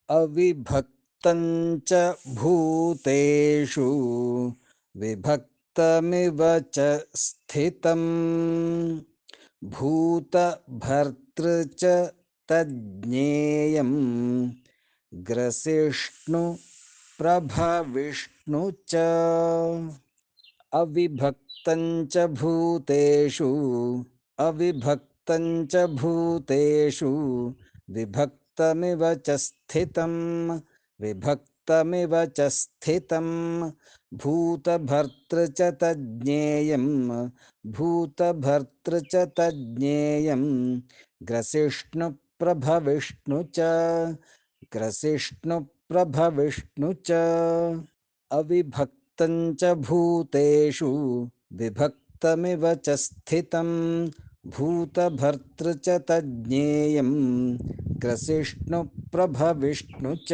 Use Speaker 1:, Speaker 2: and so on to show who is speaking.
Speaker 1: अविभक्तं च भूतेषु विभक्तमिव च स्थितं भूतभर्तृ च तज्ज्ञेयं ग्रसिष्णु प्रभविष्णु च। अविभक्तं च भूतेषु अविभक्तं च भूतेषु विभक्तमिव च स्थितं विभक्तमिव च स्थितं भूतभर्तृ च तज्ज्ञेयं भूतभर्तृ च तज्ज्ञेयं ग्रसिष्णुप्रभविष्णु च ग्रसिष्णुप्रभविष्णु च। अविभक्तं च भूतेषु विभक्तमिव च स्थितं भूतभर्तृ च तज्ज्ञेयं ग्रसिष्णुप्रभविष्णु च।